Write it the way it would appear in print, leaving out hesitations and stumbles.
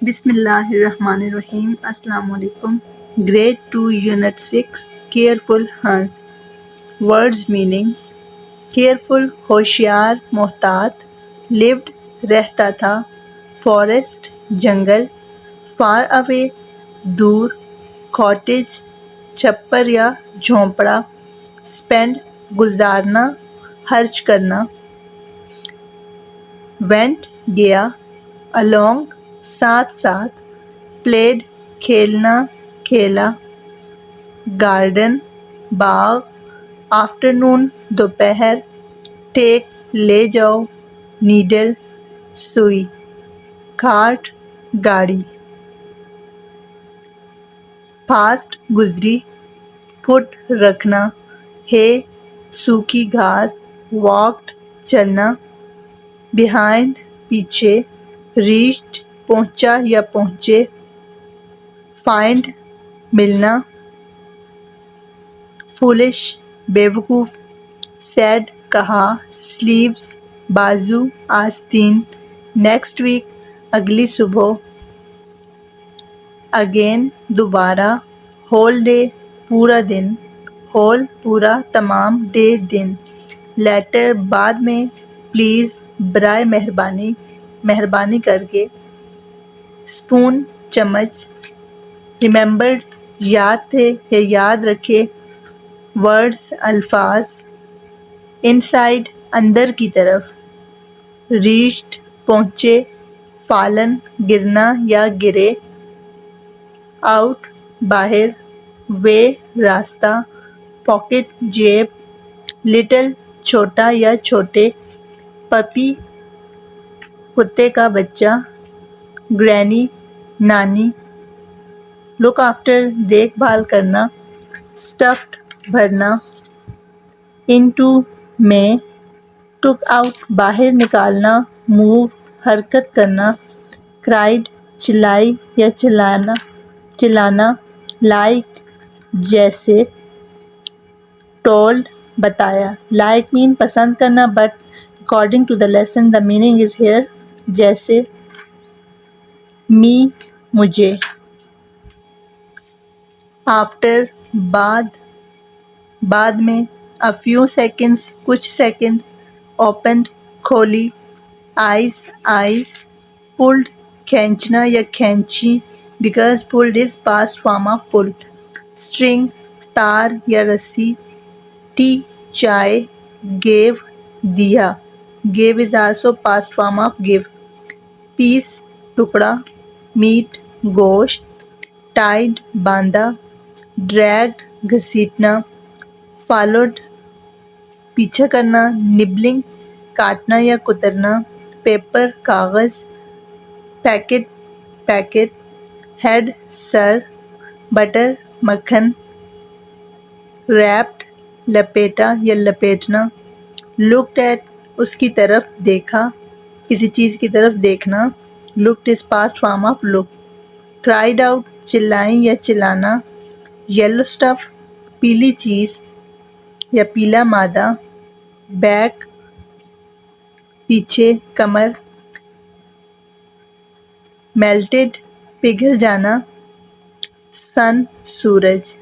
بسم اللہ الرحمن الرحیم۔ السلام علیکم۔ گریڈ 2 یونٹ 6 کیئرفل ہنس۔ ورڈز میننگز: کیئرفل ہوشیار محتاط، لیوڈ رہتا تھا، فارسٹ جنگل، فار اوے دور، کاٹیج چھپر یا جھونپڑا، اسپینڈ گزارنا خرچ کرنا، وینٹ گیا، along ساتھ ساتھ، پلیڈ کھیلنا کھیلا، گارڈن باغ، آفٹرنون دوپہر، ٹیک لے جاؤ، نیڈل سوئی، کارٹ گاڑی، فاسٹ گزری، فٹ رکھنا، ہے سوکھی گھاس، واکڈ چلنا، بیہائنڈ پیچھے، ریچڈ پہنچا یا پہنچے، فائنڈ ملنا، فولش بیوقوف، سیڈ کہا، سلیوز بازو آستین، نیکسٹ ویک اگلی صبح، اگین دوبارہ، ہول ڈے پورا دن، ہول پورا تمام، ڈے دن، لیٹر بعد میں، پلیز برائے مہربانی مہربانی کر کے، اسپون چمچ، ریممبرڈ یاد تھے یا یاد رکھے، ورڈز الفاظ، انسائڈ اندر کی طرف، ریچڈ پہنچے، فالن گرنا یا گرے، آؤٹ باہر، وے راستہ، پاکٹ جیب، لٹل چھوٹا یا چھوٹے، پپی کتے کا بچہ، گرینی نانی، لک آفٹر دیکھ بھال کرنا، اسٹفڈ بھرنا، انٹو میں، ٹک آؤٹ باہر نکالنا، موو حرکت کرنا، کرائڈ چلائی یا چلانا، لائک جیسے، ٹولڈ بتایا، لائک مین پسند کرنا، but according to the lesson the meaning is here جیسے، می مجھے، آفٹر بعد میں، a few seconds کچھ سیکنڈ، opened کھولی، آئیز pulled کھینچنا یا کھینچی because pulled is past form of pulled، string تار یا رسی، ٹی چائے، gave دیا gave is also past form of give، پیس ٹکڑا، میٹ گوشت، ٹائڈ باندھا، ڈریگڈ گھسیٹنا، فالوڈ پیچھا کرنا، نبلنگ کاٹنا یا کترنا، پیپر کاغذ، پیکٹ، ہیڈ سر، بٹر مکھن، ریپڈ لپیٹا یا لپیٹنا، لکڈ ایٹ اس کی طرف دیکھا، کسی چیز کی طرف دیکھنا، looked as past form of look, cried out چلائیں یا چلانا، یلو اسٹف پیلی چیز یا پیلا مادہ، بیک پیچھے کمر، میلٹڈ پگھل جانا، سن سورج۔